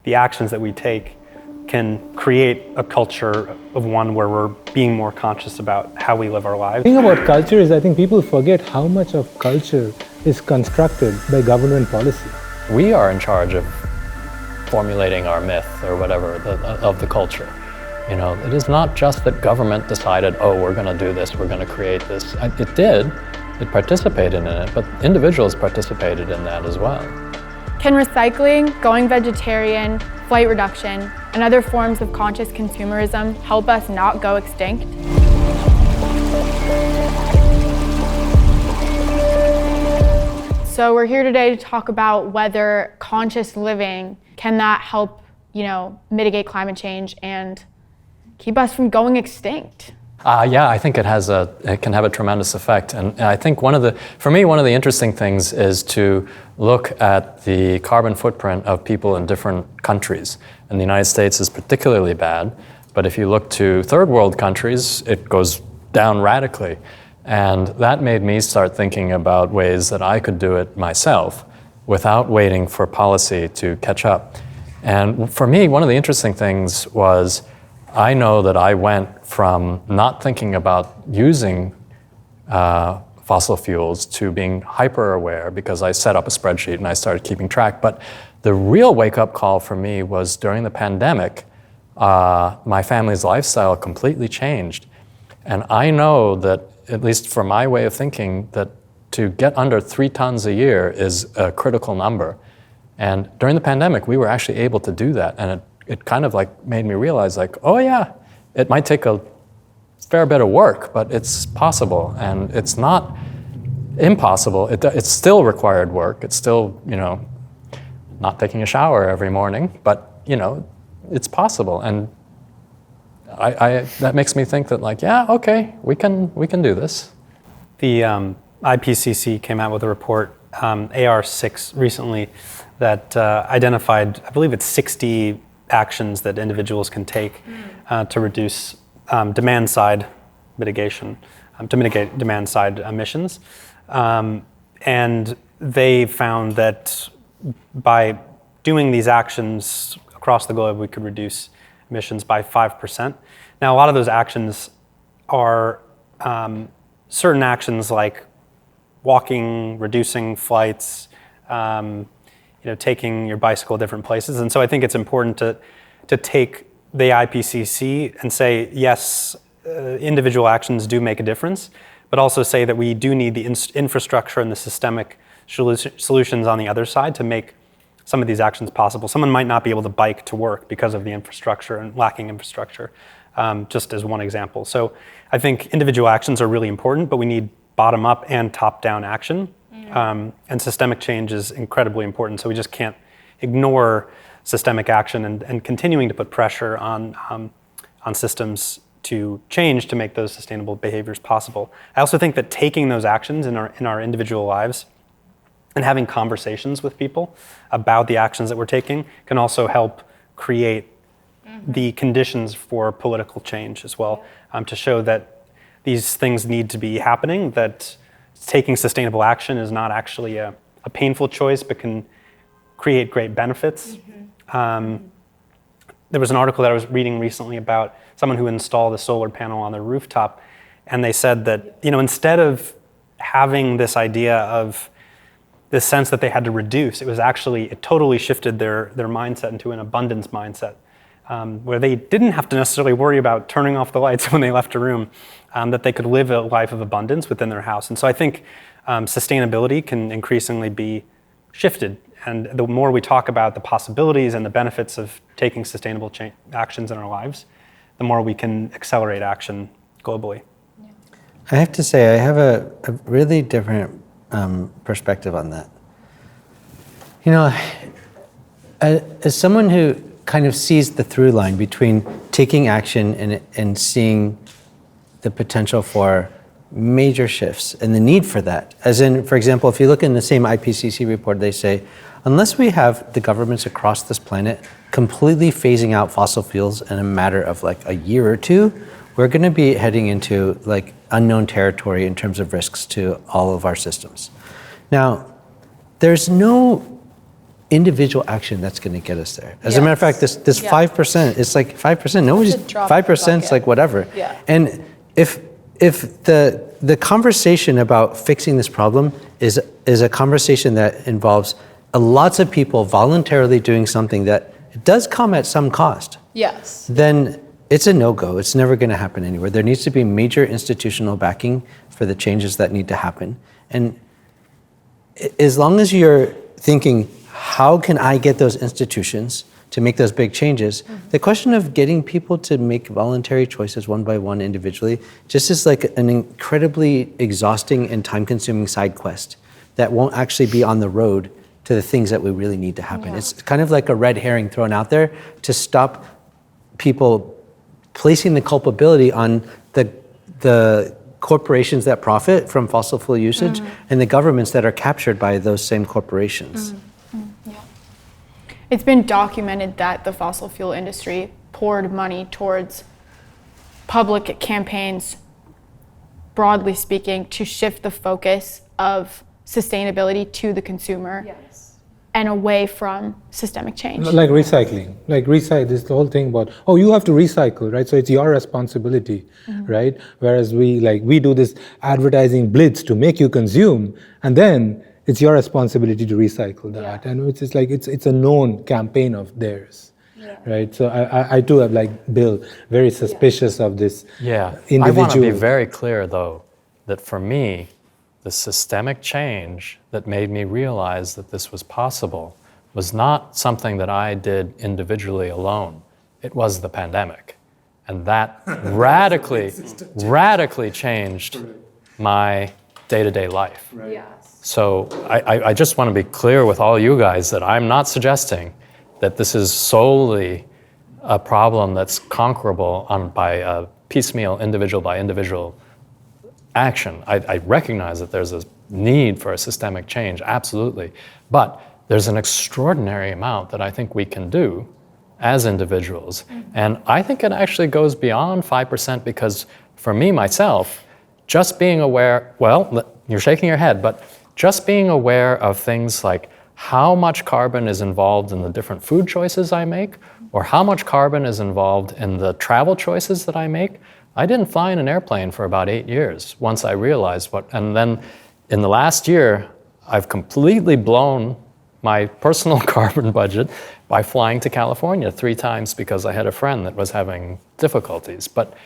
the actions that we take can create a culture of one where we're being more conscious about how we live our lives. The thing about culture is I think people forget how much of culture is constructed by government policy. We are in charge of formulating our myth or whatever of the culture. You know, it is not just that government decided, oh, we're going to do this, we're going to create this. It did, it participated in it, but individuals participated in that as well. Can recycling, going vegetarian, flight reduction, and other forms of conscious consumerism help us not go extinct? So we're here today to talk about whether conscious living, can that help, mitigate climate change and keep us from going extinct? Yeah, I think it can have a tremendous effect. And I think for me, one of the interesting things is to look at the carbon footprint of people in different countries. And the United States is particularly bad, but if you look to third world countries, it goes down radically. And that made me start thinking about ways that I could do it myself without waiting for policy to catch up. And for me, one of the interesting things was I know that I went from not thinking about using fossil fuels to being hyper aware because I set up a spreadsheet and I started keeping track. But the real wake-up call for me was during the pandemic, my family's lifestyle completely changed. And I know that, at least for my way of thinking, that to get under 3 tons a year is a critical number. And during the pandemic, we were actually able to do that. And it kind of like made me realize like, oh yeah, it might take a fair bit of work, but it's possible. And it's not impossible. It's still required work. It's still, not taking a shower every morning, but it's possible. And that makes me think that like, yeah, okay, we can do this. The IPCC came out with a report, AR6 recently, that identified, I believe it's 60 actions that individuals can take to reduce demand-side mitigation, to mitigate demand-side emissions. And they found that by doing these actions across the globe, we could reduce emissions by 5%. Now, a lot of those actions are certain actions like walking, reducing flights, taking your bicycle different places. And so I think it's important to take the IPCC and say, yes, individual actions do make a difference, but also say that we do need the infrastructure and the systemic solutions on the other side to make some of these actions possible. Someone might not be able to bike to work because of the infrastructure and lacking infrastructure, just as one example. So I think individual actions are really important, but we need bottom-up and top-down action. And systemic change is incredibly important, so we just can't ignore systemic action and continuing to put pressure on systems to change to make those sustainable behaviors possible. I also think that taking those actions in our individual lives and having conversations with people about the actions that we're taking can also help create the conditions for political change as well, to show that these things need to be happening, that taking sustainable action is not actually a painful choice, but can create great benefits. There was an article that I was reading recently about someone who installed a solar panel on their rooftop, and they said that, instead of having this idea of this sense that they had to reduce, it totally shifted their mindset into an abundance mindset, where they didn't have to necessarily worry about turning off the lights when they left a room, that they could live a life of abundance within their house. And so I think sustainability can increasingly be shifted. And the more we talk about the possibilities and the benefits of taking sustainable actions in our lives, the more we can accelerate action globally. I have to say, I have a really different perspective on that. As someone who kind of sees the through line between taking action and seeing the potential for major shifts and the need for that. As in, for example, if you look in the same IPCC report, they say, unless we have the governments across this planet completely phasing out fossil fuels in a matter of like a year or two, we're going to be heading into like unknown territory in terms of risks to all of our systems. Now, there's no individual action that's going to get us there. As a matter of fact, this 5%, it's like 5%. Nobody's It's a drop in the 5%. It's like whatever. Yeah. And if the conversation about fixing this problem is a conversation that involves lots of people voluntarily doing something that does come at some cost, Yes. then it's a no-go. It's never going to happen anywhere. There needs to be major institutional backing for the changes that need to happen. And as long as you're thinking, how can I get those institutions to make those big changes? The question of getting people to make voluntary choices one by one individually just is like an incredibly exhausting and time-consuming side quest that won't actually be on the road to the things that we really need to happen. It's kind of like a red herring thrown out there to stop people placing the culpability on the corporations that profit from fossil fuel usage and the governments that are captured by those same corporations. It's been documented that the fossil fuel industry poured money towards public campaigns, broadly speaking, to shift the focus of sustainability to the consumer and away from systemic change. Like recycling. Like recycle is the whole thing about, oh, you have to recycle, right? So it's your responsibility, right? Whereas we do this advertising blitz to make you consume, and then it's your responsibility to recycle that. And it's just like it's a known campaign of theirs. Right? So I too am like Bill, very suspicious of this individual. I want to be very clear though, that for me, the systemic change that made me realize that this was possible was not something that I did individually alone. It was the pandemic. And that radically changed my day-to-day life. So I just want to be clear with all you guys that I'm not suggesting that this is solely a problem that's conquerable by a piecemeal, individual by individual action. I recognize that there's a need for a systemic change, absolutely. But there's an extraordinary amount that I think we can do as individuals. And I think it actually goes beyond 5% because for me, myself, just being aware, well, you're shaking your head, but just being aware of things like how much carbon is involved in the different food choices I make, or how much carbon is involved in the travel choices that I make. I didn't fly in an airplane for about 8 years once I realized and then in the last year, I've completely blown my personal carbon budget by flying to California 3 times because I had a friend that was having difficulties. But,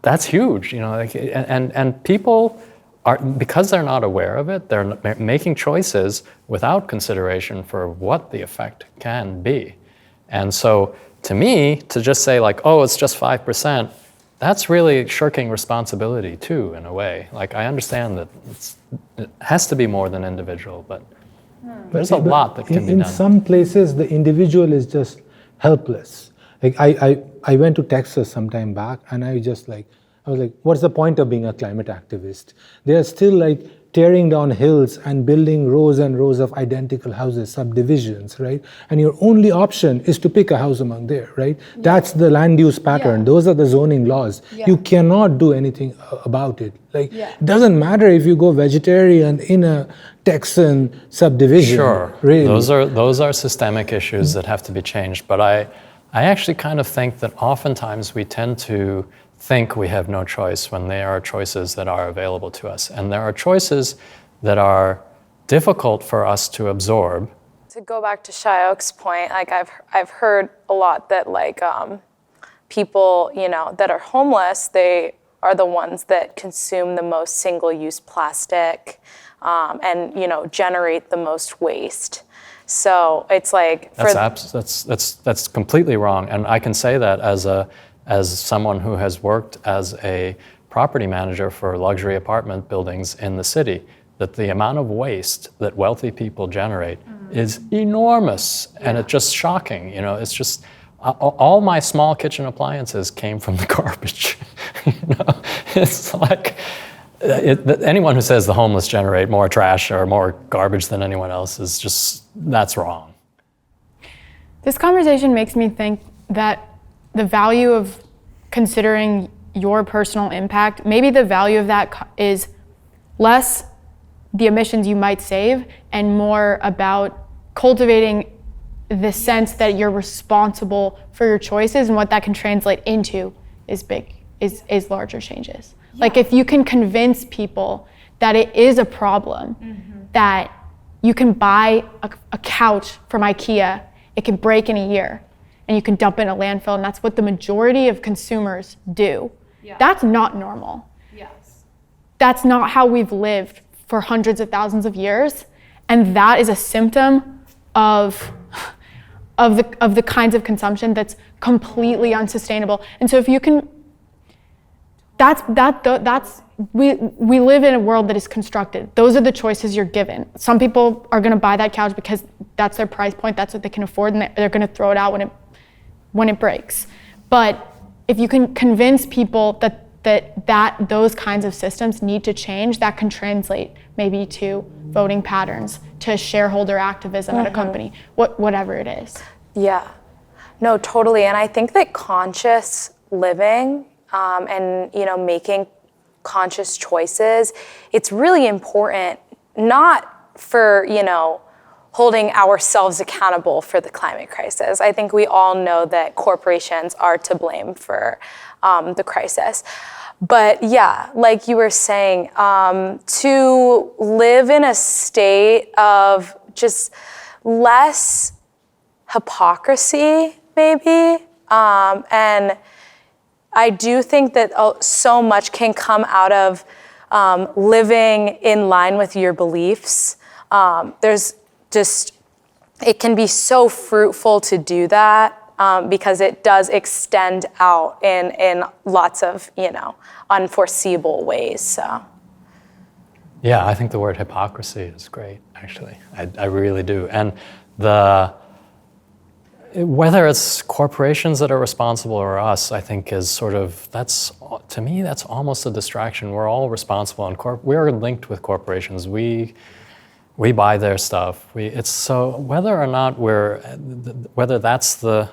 that's huge, and people are, because they're not aware of it, they're making choices without consideration for what the effect can be. And so to me, to just say like, oh, it's just 5%, that's really shirking responsibility too, in a way. Like, I understand that it has to be more than individual, but there's a lot that can be done. In some places, the individual is just helpless. Like I went to Texas some time back, and I was like, what's the point of being a climate activist? They are still like tearing down hills and building rows and rows of identical houses, subdivisions, right? And your only option is to pick a house among there, right? That's the land use pattern. Those are the zoning laws. You cannot do anything about it. Like, it doesn't matter if you go vegetarian in a Texan subdivision. Sure, really. Those are systemic issues that have to be changed. But I actually kind of think that oftentimes we tend to think we have no choice when there are choices that are available to us. And there are choices that are difficult for us to absorb. To go back to Shayok's point, like I've heard a lot that like people, that are homeless, they are the ones that consume the most single-use plastic and, generate the most waste. So it's like that's completely wrong. And I can say that as someone who has worked as a property manager for luxury apartment buildings in the city, that the amount of waste that wealthy people generate is enormous, and it's just shocking. It's just all my small kitchen appliances came from the garbage. It's like anyone who says the homeless generate more trash or more garbage than anyone else that's wrong. This conversation makes me think that the value of considering your personal impact, maybe the value of that is less the emissions you might save and more about cultivating the sense that you're responsible for your choices, and what that can translate into is larger changes. Like if you can convince people that it is a problem, that you can buy a couch from IKEA, it can break in a year, and you can dump it in a landfill, and that's what the majority of consumers do. That's not normal. That's not how we've lived for hundreds of thousands of years, and that is a symptom of the kinds of consumption that's completely unsustainable. And so if you can, we live in a world that is constructed. Those are the choices you're given. Some people are going to buy that couch because that's their price point, that's what they can afford, and they're going to throw it out when it breaks. But if you can convince people that those kinds of systems need to change, that can translate maybe to voting patterns, to shareholder activism at a company, whatever it is. Yeah, no, totally. And I think that conscious living and making conscious choices, it's really important, not for holding ourselves accountable for the climate crisis. I think we all know that corporations are to blame for the crisis. But yeah, like you were saying, to live in a state of just less hypocrisy, maybe. And I do think that so much can come out of living in line with your beliefs. It can be so fruitful to do that. Because it does extend out in lots of, unforeseeable ways. So. Yeah, I think the word hypocrisy is great, actually. I really do. And whether it's corporations that are responsible or us, I think is to me, that's almost a distraction. We're all responsible, and we're linked with corporations. We buy their stuff. It's so whether or not whether that's the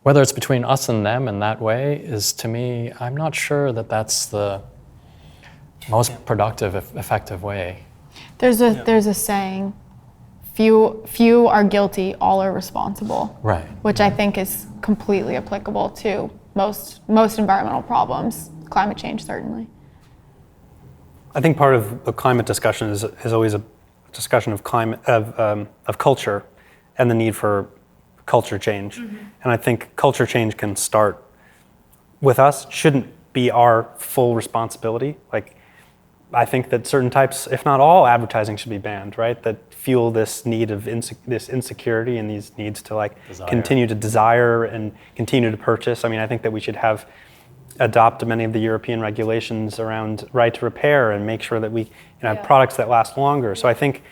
whether it's between us and them in that way is, to me, I'm not sure that that's the most productive, effective way. There's a saying, few are guilty, all are responsible. Right. Which I think is completely applicable to most environmental problems, climate change certainly. I think part of the climate discussion is always a discussion of culture and the need for culture change. And I think culture change can start with us, shouldn't be our full responsibility. Like, I think that certain types, if not all, advertising should be banned, right? That fuel this need of this insecurity and these needs to continue to desire and continue to purchase. I mean, I think that we should adopt many of the European regulations around right to repair and make sure that we have products that last longer. So I think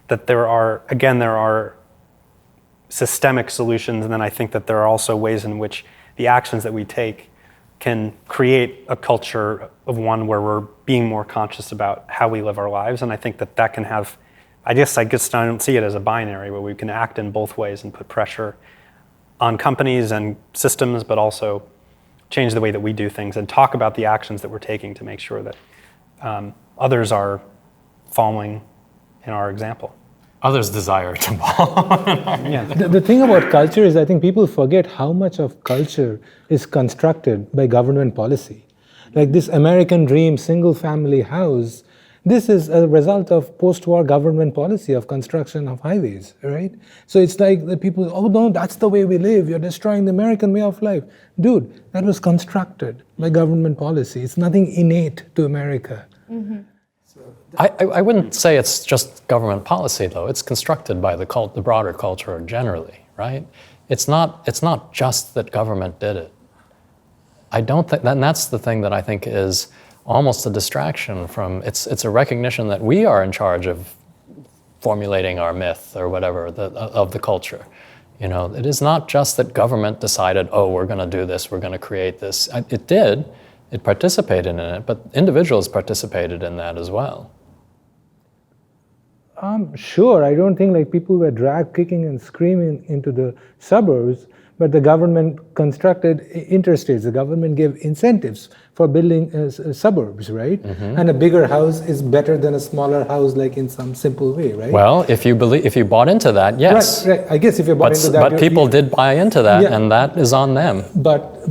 that there are systemic solutions, and then I think that there are also ways in which the actions that we take can create a culture of one where we're being more conscious about how we live our lives. And I think that can have, I guess I don't see it as a binary where we can act in both ways and put pressure on companies and systems, but also change the way that we do things and talk about the actions that we're taking to make sure that others are following in our example. Others desire to follow. Yeah. The thing about culture is I think people forget how much of culture is constructed by government policy. Like this American dream single family house, this is a result of post-war government policy of construction of highways, right? So it's like the people, oh no, that's the way we live, you're destroying the American way of life. Dude, that was constructed by government policy. It's nothing innate to America. Mm-hmm. I wouldn't say it's just government policy, though. It's constructed by the broader culture generally, right? It's not just that government did it. I don't think, and that's the thing that I think is almost a distraction from, it's a recognition that we are in charge of formulating our myth or whatever of the culture. It is not just that government decided, oh, we're going to do this, we're going to create this. It did. It participated in it, but individuals participated in that as well. Sure, I don't think people were dragged kicking and screaming into the suburbs, but the government constructed interstates. The government gave incentives for building suburbs, right? And a bigger house is better than a smaller house, like in some simple way, right? Well, if you bought into that, yes. Right. I guess if you bought into that, but people did buy into that, Yeah. and that is on them. But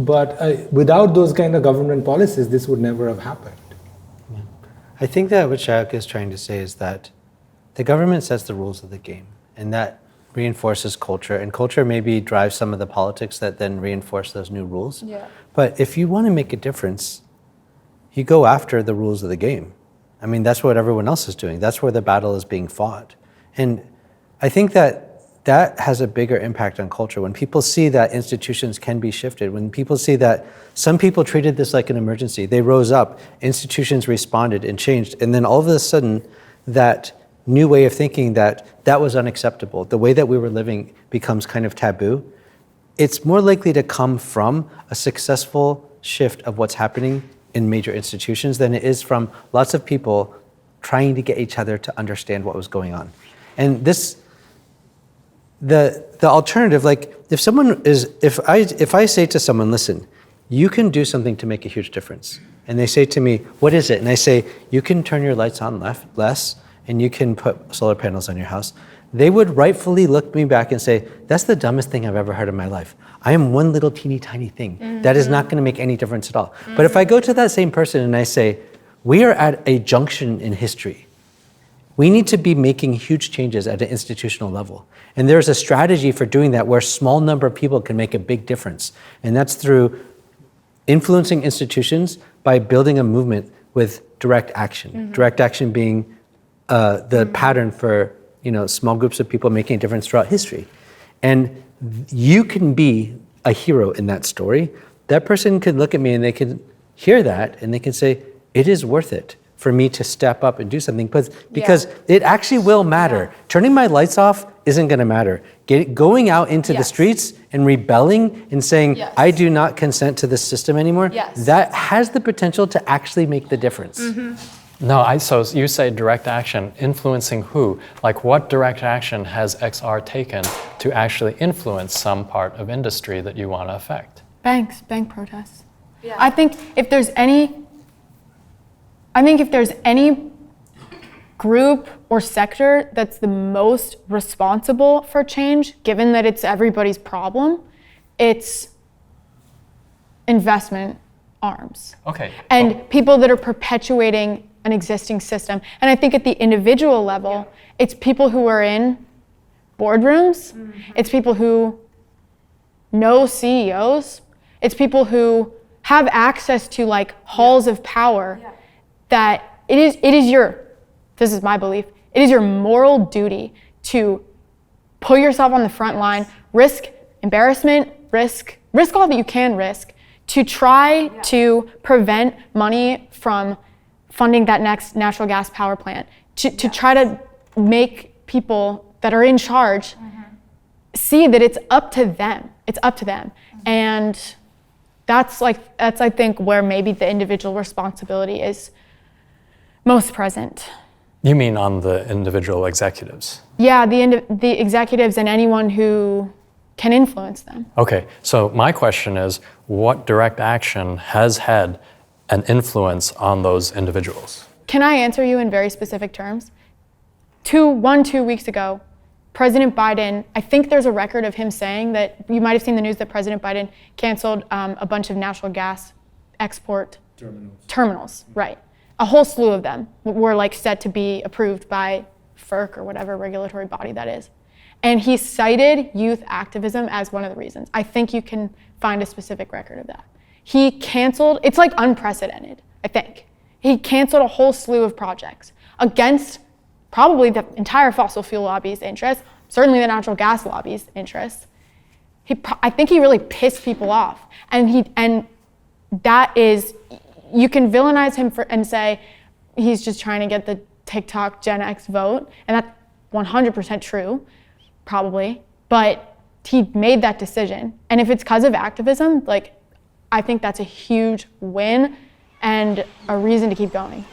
without those kind of government policies, this would never have happened. I think that what Shayak is trying to say is that the government sets the rules of the game, and that reinforces culture, and culture maybe drives some of the politics that then reinforce those new rules. Yeah. But if you want to make a difference, you go after the rules of the game. I mean, that's what everyone else is doing. That's where the battle is being fought. And I think that has a bigger impact on culture. When people see that institutions can be shifted, when people see that some people treated this like an emergency, they rose up, institutions responded and changed, and then all of a sudden, that new way of thinking that was unacceptable, the way that we were living becomes kind of taboo, it's more likely to come from a successful shift of what's happening in major institutions than it is from lots of people trying to get each other to understand what was going on. And this, the alternative, like if I say to someone, listen, you can do something to make a huge difference, and they say to me, what is it? And I say, you can turn your lights on less, and you can put solar panels on your house, they would rightfully look me back and say, that's the dumbest thing I've ever heard in my life. I am one little teeny tiny thing. That is not going to make any difference at all. But if I go to that same person and I say, we are at a junction in history. We need to be making huge changes at an institutional level. And there's a strategy for doing that where a small number of people can make a big difference. And that's through influencing institutions by building a movement with direct action. Direct action being the pattern for small groups of people making a difference throughout history. And you can be a hero in that story. That person could look at me and they can hear that and they can say, it is worth it for me to step up and do something, because it actually will matter. Turning my lights off isn't going to matter. Going out into the streets and rebelling and saying, I do not consent to this system anymore, that has the potential to actually make the difference. No, so you say direct action, influencing who? Like what direct action has XR taken to actually influence some part of industry that you want to affect? Bank protests. Yeah. I think if there's any group or sector that's the most responsible for change, given that it's everybody's problem, it's investment arms. Okay. And people that are perpetuating an existing system. And I think at the individual level, it's people who are in boardrooms, it's people who know CEOs, it's people who have access to like halls of power, that it is your, this is my belief, it is your moral duty to put yourself on the front line, risk embarrassment, risk all that you can risk to try to prevent money from funding that next natural gas power plant, to try to make people that are in charge see that it's up to them. It's up to them. And that's I think where maybe the individual responsibility is most present. You mean on the individual executives? Yeah, the executives and anyone who can influence them. Okay, so my question is, what direct action has had an influence on those individuals? Can I answer you in very specific terms? 2 weeks ago, President Biden, I think there's a record of him saying that, you might have seen the news that President Biden canceled a bunch of natural gas export terminals, right. A whole slew of them were like set to be approved by FERC or whatever regulatory body that is. And he cited youth activism as one of the reasons. I think you can find a specific record of that. He canceled, it's like unprecedented, I think. He canceled a whole slew of projects against probably the entire fossil fuel lobby's interests, certainly the natural gas lobby's interests. I think he really pissed people off. And that is, you can villainize him and say he's just trying to get the TikTok Gen X vote, and that's 100% true, probably, but he made that decision. And if it's because of activism, like, I think that's a huge win and a reason to keep going.